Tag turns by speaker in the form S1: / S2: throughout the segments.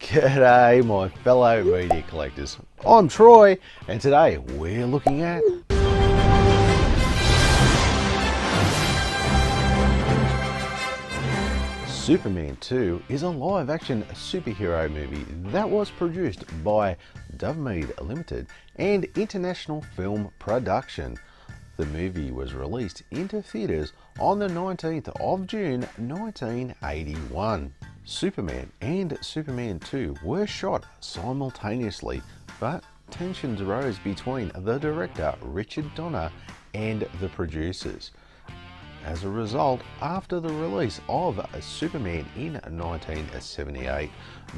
S1: G'day my fellow media collectors, I'm Troy and today we're looking at Superman 2 is a live-action superhero movie that was produced by Dovemead Ltd and International Film Production. The movie was released into theatres on the 19th of June 1981. Superman and Superman 2 were shot simultaneously, but tensions rose between the director Richard Donner and the producers. As a result, after the release of Superman in 1978,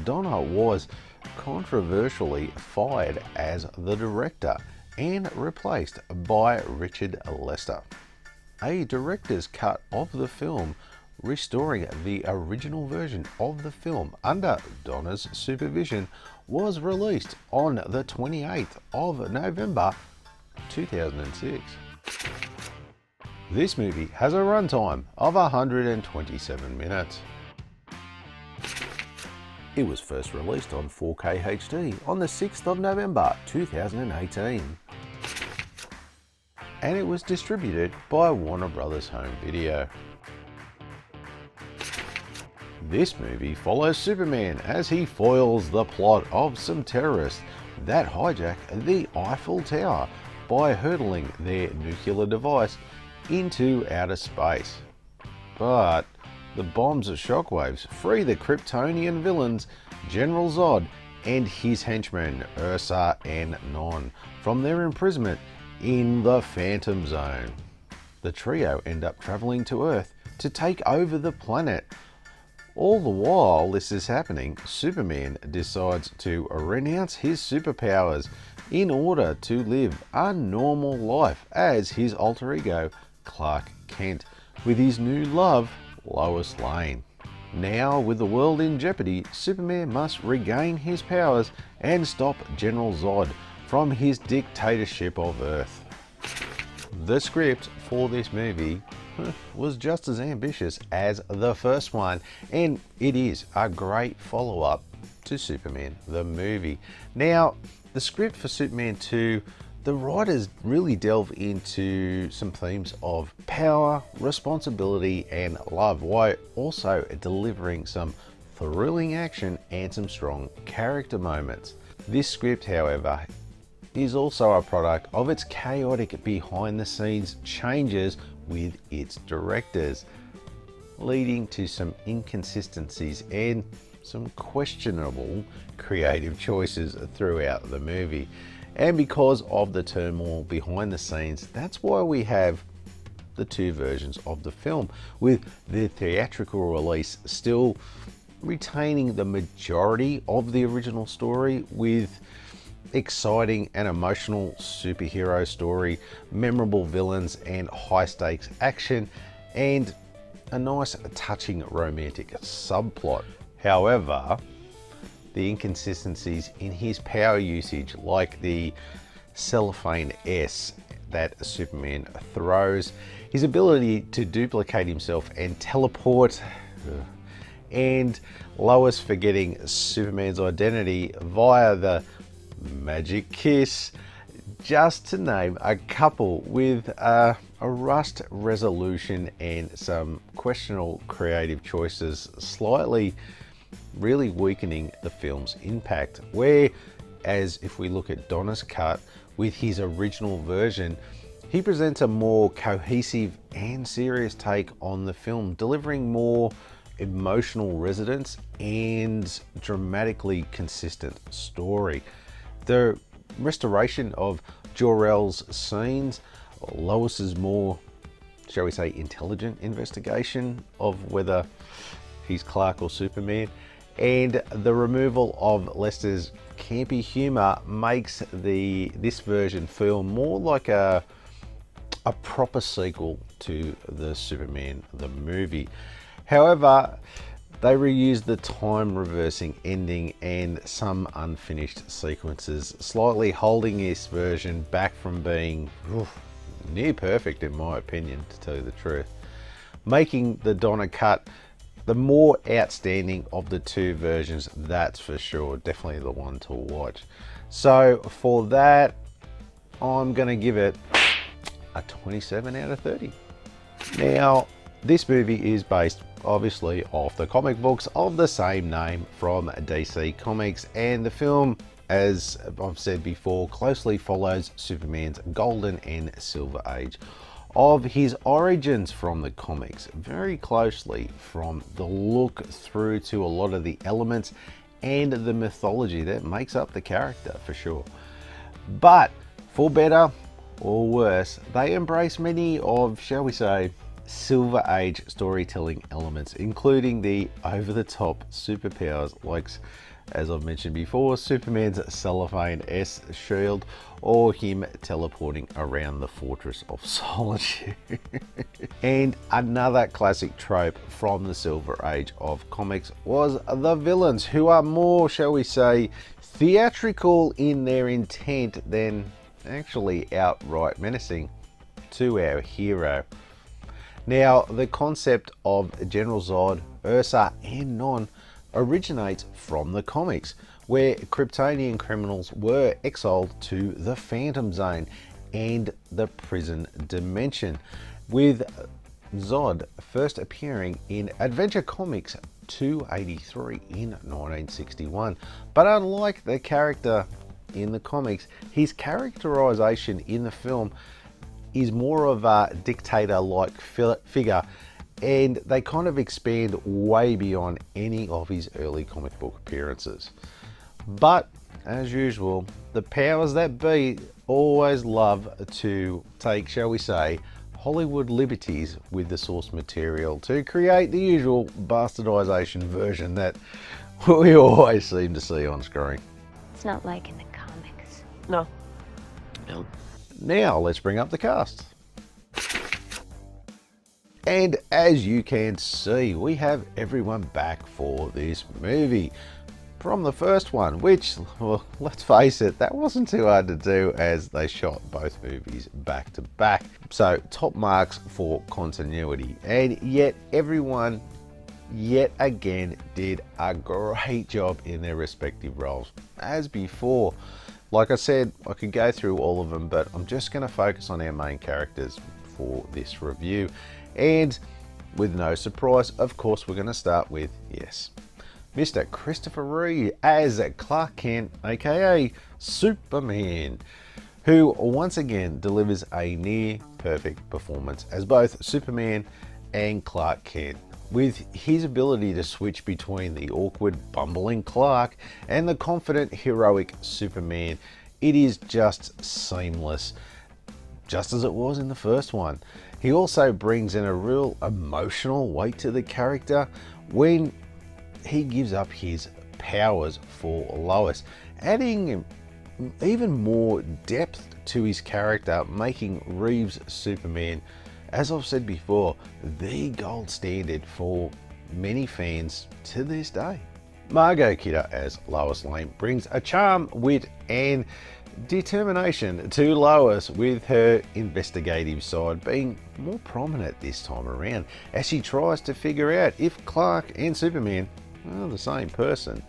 S1: Donner was controversially fired as the director and replaced by Richard Lester. A director's cut of the film, restoring the original version of the film under Donner's supervision, was released on the 28th of November 2006. This movie has a runtime of 127 minutes. It was first released on 4K HD on the 6th of November 2018. And it was distributed by Warner Brothers Home Video. This movie follows Superman as he foils the plot of some terrorists that hijack the Eiffel Tower by hurtling their nuclear device into outer space. But the bomb's shockwaves free the Kryptonian villains General Zod and his henchmen Ursa and Non from their imprisonment in the Phantom Zone. The trio end up traveling to Earth to take over the planet. All the while this is happening, Superman decides to renounce his superpowers in order to live a normal life as his alter ego Clark Kent with his new love Lois Lane. Now with the world in jeopardy, Superman must regain his powers and stop General Zod from his dictatorship of Earth. The script for this movie was just as ambitious as the first one, and it is a great follow-up to Superman the movie. Now, the script for Superman 2, the writers really delve into some themes of power, responsibility, and love, while also delivering some thrilling action and some strong character moments. This script, however, is also a product of its chaotic behind-the-scenes changes with its directors, leading to some inconsistencies and some questionable creative choices throughout the movie. And because of the turmoil behind the scenes, that's why we have the two versions of the film, with the theatrical release still retaining the majority of the original story, with exciting and emotional superhero story, memorable villains and high stakes action, and a nice touching romantic subplot. However, the inconsistencies in his power usage, like the cellophane S that Superman throws, his ability to duplicate himself and teleport, and Lois forgetting Superman's identity via the magic kiss, just to name a couple, with a rushed resolution and some questionable creative choices, slightly really weakening the film's impact. Whereas if we look at Donner's cut with his original version, he presents a more cohesive and serious take on the film, delivering more emotional resonance and dramatically consistent story. The restoration of Jor-El's scenes, Lois's more, shall we say, intelligent investigation of whether he's Clark or Superman, and the removal of Lester's campy humour makes this version feel more like a proper sequel to the Superman the movie. However, they reused the time reversing ending and some unfinished sequences, slightly holding this version back from being near perfect in my opinion, to tell you the truth, making the Donner cut the more outstanding of the two versions, that's for sure. Definitely the one to watch. So for that, I'm gonna give it a 27 out of 30. Now, this movie is based obviously off the comic books of the same name from DC Comics, and the film, as I've said before, closely follows Superman's golden and silver age of his origins from the comics, very closely, from the look through to a lot of the elements and the mythology that makes up the character, for sure. But for better or worse, they embrace many of, shall we say, Silver Age storytelling elements, including the over-the-top superpowers like, as I've mentioned before, Superman's cellophane S shield, or him teleporting around the Fortress of Solitude. And another classic trope from the Silver Age of comics was the villains, who are more, shall we say, theatrical in their intent than actually outright menacing to our hero. Now, the concept of General Zod, Ursa and Non originates from the comics, where Kryptonian criminals were exiled to the Phantom Zone and the prison dimension, with Zod first appearing in Adventure Comics 283 in 1961. But unlike the character in the comics, his characterization in the film is more of a dictator-like figure, and they kind of expand way beyond any of his early comic book appearances. But as usual, the powers that be always love to take, shall we say, Hollywood liberties with the source material to create the usual bastardization version that we always seem to see on screen.
S2: It's not like in the comics.
S3: No.
S1: Now let's bring up the cast. And as you can see, we have everyone back for this movie. From the first one, which, well, let's face it, that wasn't too hard to do as they shot both movies back to back. So top marks for continuity, and yet everyone yet again did a great job in their respective roles. As before, like I said, I could go through all of them, but I'm just going to focus on our main characters for this review. And with no surprise, of course, we're going to start with, yes, Mr. Christopher Reeve as Clark Kent, aka Superman, who once again delivers a near perfect performance as both Superman and Clark Kent, with his ability to switch between the awkward, bumbling Clark and the confident, heroic Superman. It is just seamless, just as it was in the first one. He also brings in a real emotional weight to the character when he gives up his powers for Lois, adding even more depth to his character, making Reeves' Superman, as I've said before, the gold standard for many fans to this day. Margot Kidder as Lois Lane brings a charm, wit and determination to Lois, with her investigative side being more prominent this time around as she tries to figure out if Clark and Superman are the same person.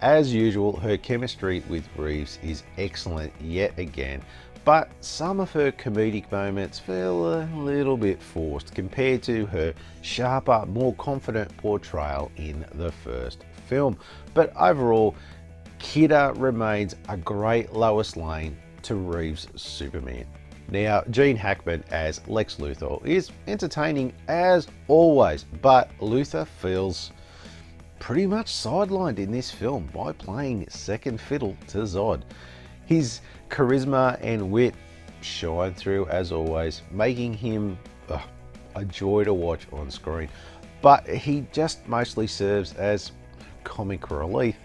S1: As usual, her chemistry with Reeves is excellent yet again, but some of her comedic moments feel a little bit forced compared to her sharper, more confident portrayal in the first film. But overall, Kidder remains a great Lois Lane to Reeves' Superman. Now, Gene Hackman as Lex Luthor is entertaining as always, but Luthor feels pretty much sidelined in this film by playing second fiddle to Zod. His charisma and wit shine through as always, making him a joy to watch on screen, but he just mostly serves as comic relief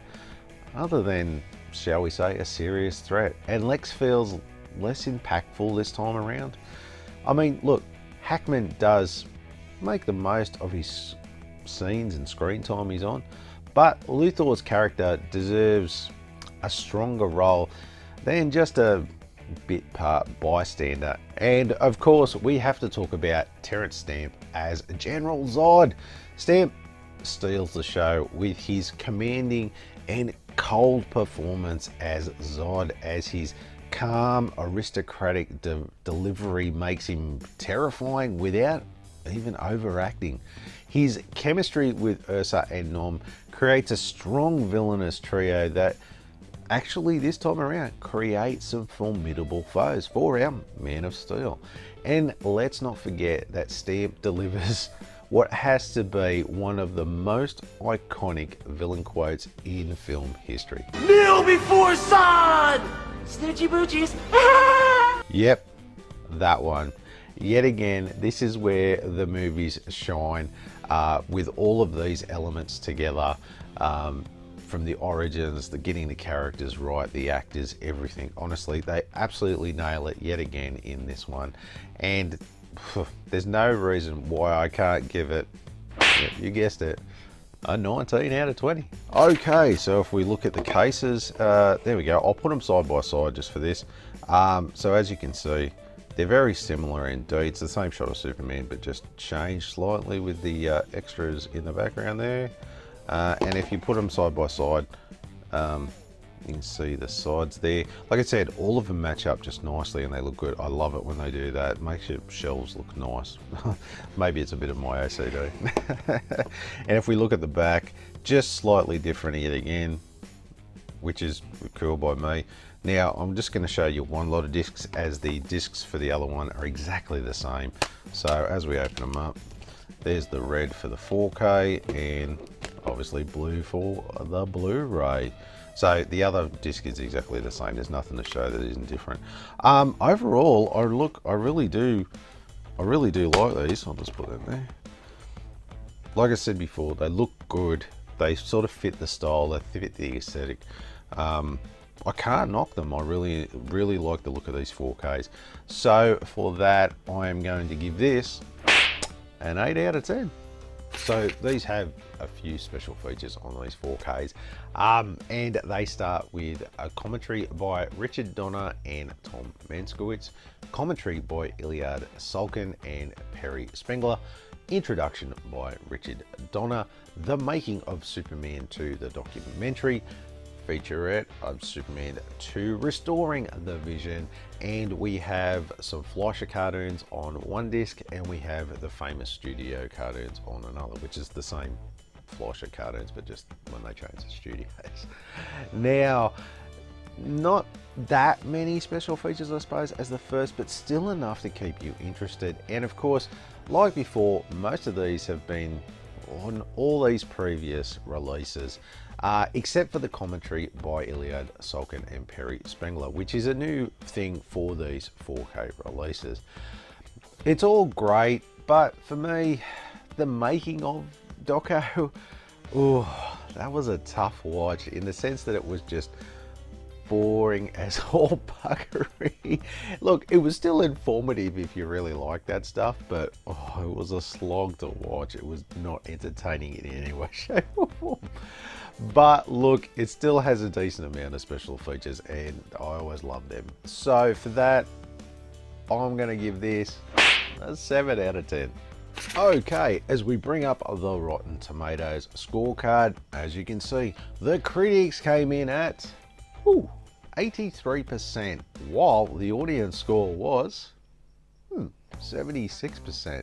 S1: other than, shall we say, a serious threat, and Lex feels less impactful this time around. I mean, look, Hackman does make the most of his scenes and screen time he's on, but Luthor's character deserves a stronger role than just a bit part bystander. And of course, we have to talk about Terrence Stamp as General Zod. Stamp steals the show with his commanding and cold performance as Zod, as his calm, aristocratic delivery makes him terrifying without even overacting. His chemistry with Ursa and Non creates a strong villainous trio that actually this time around creates some formidable foes for our Man of Steel. And let's not forget that Stamp delivers what has to be one of the most iconic villain quotes in film history.
S3: Kneel before Zod! Snitchy boochies!
S1: Yep, that one. Yet again, this is where the movies shine, with all of these elements together, from the origins, the getting the characters right, the actors, everything. Honestly, they absolutely nail it yet again in this one. And there's no reason why I can't give it, you guessed it, a 19 out of 20. Okay, so if we look at the cases, there we go. I'll put them side by side just for this. So as you can see, they're very similar indeed. It's the same shot of Superman, but just changed slightly with the extras in the background there. And if you put them side by side, you can see the sides there. Like I said, all of them match up just nicely and they look good. I love it when they do that. It makes your shelves look nice. Maybe it's a bit of my OCD. And if we look at the back, just slightly different yet again, which is cool by me. Now, I'm just going to show you one lot of discs, as the discs for the other one are exactly the same. So as we open them up, there's the red for the 4K and obviously blue for the Blu-ray. So the other disc is exactly the same. There's nothing to show that isn't different. Overall, I really do like these. I'll just put that there. Like I said before, they look good. They sort of fit the style. They fit the aesthetic. I can't knock them. I really like the look of these 4Ks. So for that, I am going to give this an 8 out of 10. So these have a few special features on these 4Ks, and they start with a commentary by Richard Donner and Tom Mankiewicz, commentary by Iliad Salkin and Perry Spengler, introduction by Richard Donner, the making of Superman 2, the documentary, featurette of Superman 2 restoring the vision, and we have some Fleischer cartoons on one disc and we have the famous studio cartoons on another, which is the same Fleischer cartoons but just when they change the studios. Now, not that many special features I suppose as the first, but still enough to keep you interested. And of course, like before, most of these have been on all these previous releases, except for the commentary by Iliad Salkin and Perry Spengler, which is a new thing for these 4K releases. It's all great, but for me, the making of Doco, oh, that was a tough watch in the sense that it was just boring as all buggery. Look, it was still informative if you really like that stuff, but oh, it was a slog to watch. It was not entertaining in any way, shape or form. But look, it still has a decent amount of special features and I always love them. So for that, I'm going to give this a 7 out of 10. Okay, as we bring up the Rotten Tomatoes scorecard, as you can see, the critics came in at 83%, while the audience score was 76%.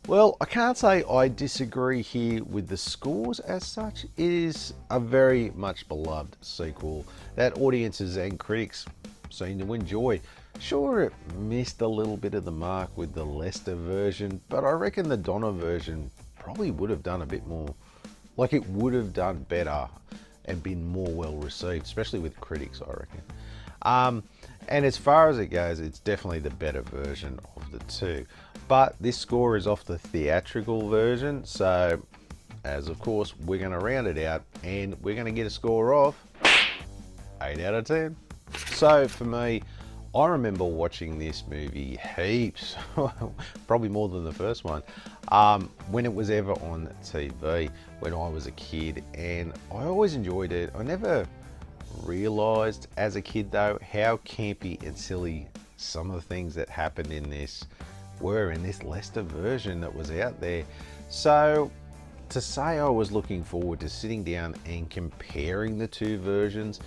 S1: Well, I can't say I disagree here with the scores as such. It is a very much beloved sequel that audiences and critics seem to enjoy. Sure, it missed a little bit of the mark with the Lester version, but I reckon the Donner version probably would have done a bit more, like it would have done better and been more well received, especially with critics, I reckon. And as far as it goes, it's definitely the better version of the two. But this score is off the theatrical version, so as of course, we're going to round it out and we're going to get a score of 8 out of 10. So for me, I remember watching this movie heaps, probably more than the first one, when it was ever on TV when I was a kid, and I always enjoyed it. I never realised as a kid though how campy and silly some of the things that happened in this were in this Lester version that was out there. So to say I was looking forward to sitting down and comparing the two versions,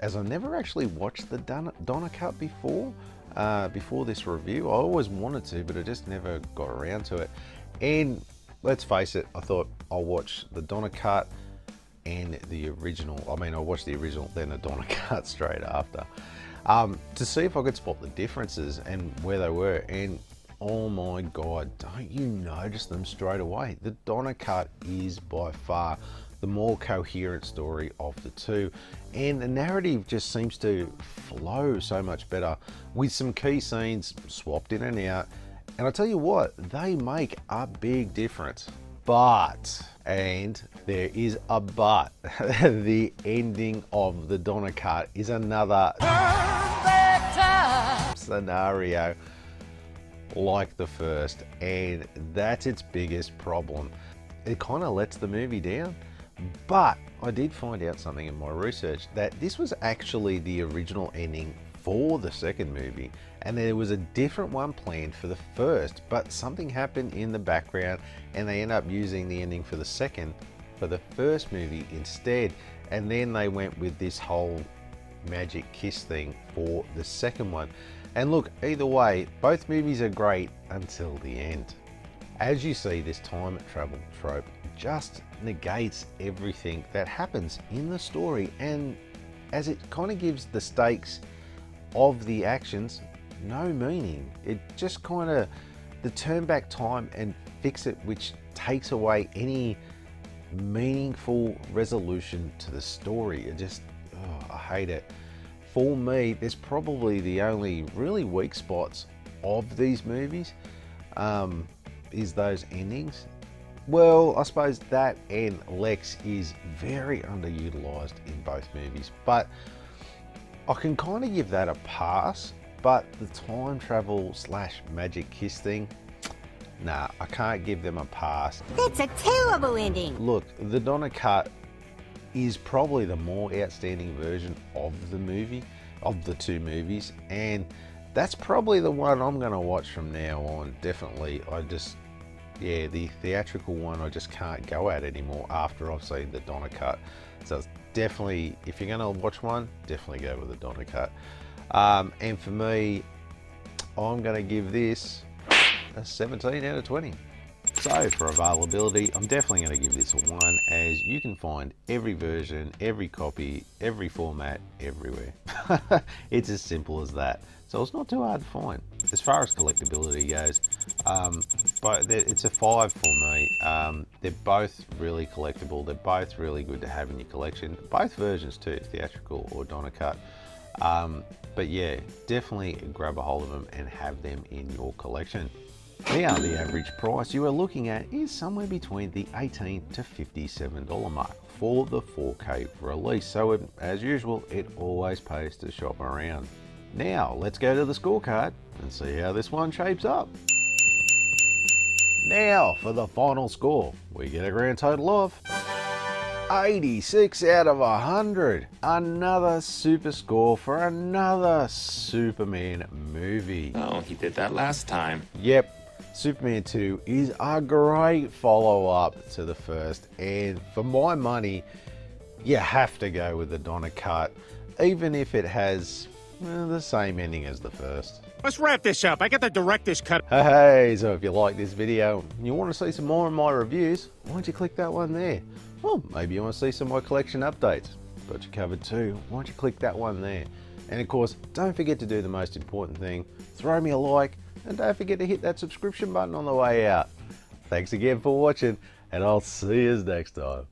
S1: as I never actually watched the Donner cut before this review. I always wanted to, but I just never got around to it. And let's face it, I thought I'll watch the Donner cut and the original. I mean, I watched the original, then the Donner cut straight after, to see if I could spot the differences and where they were. And oh my God, don't you notice them straight away? The Donner cut is by far the more coherent story of the two, and the narrative just seems to flow so much better with some key scenes swapped in and out. And I tell you what, they make a big difference. But, and there is a but, the ending of the Donner cut is another scenario like the first, and that's its biggest problem. It kind of lets the movie down. But I did find out something in my research, that this was actually the original ending for the second movie, and there was a different one planned for the first, but something happened in the background and they ended up using the ending for the second for the first movie instead. And then they went with this whole magic kiss thing for the second one. And look, either way, both movies are great until the end. As you see, this time travel trope just negates everything that happens in the story, and as it kind of gives the stakes of the actions no meaning. It just kind of, the turn back time and fix it, which takes away any meaningful resolution to the story. It just, I hate it. For me, there's probably the only really weak spots of these movies, is those endings. Well, I suppose that and Lex is very underutilized in both movies, but I can kind of give that a pass. But the time travel / magic kiss thing, nah, I can't give them a pass.
S4: That's a terrible ending.
S1: Look, the Donner cut is probably the more outstanding version of the movie, of the two movies, and that's probably the one I'm going to watch from now on. Definitely. Yeah, the theatrical one I just can't go at anymore after I've seen the Donner cut. So it's definitely, if you're going to watch one, definitely go with the Donner cut. And for me, I'm going to give this a 17 out of 20. So for availability, I'm definitely going to give this a 1, as you can find every version, every copy, every format, everywhere. It's as simple as that. So it's not too hard to find. As far as collectability goes, but it's a 5 for me. They're both really collectible. They're both really good to have in your collection. Both versions too, theatrical or Donner cut. But yeah, definitely grab a hold of them and have them in your collection. Now, the average price you are looking at is somewhere between the $18 to $57 mark for the 4K release. So as usual, it always pays to shop around. Now, let's go to the scorecard and see how this one shapes up. Now, for the final score, we get a grand total of 86 out of 100. Another super score for another Superman movie.
S5: Oh, he did that last time.
S1: Yep. Superman 2 is a great follow-up to the first, and for my money, you have to go with the Donner cut, even if it has the same ending as the first.
S6: Let's wrap this up. I got the director's cut.
S1: Hey, so if you like this video and you want to see some more of my reviews, why don't you click that one there? Well, maybe you want to see some of my collection updates. Got you covered too. Why don't you click that one there? And of course, don't forget to do the most important thing. Throw me a like, and don't forget to hit that subscription button on the way out. Thanks again for watching, and I'll see you next time.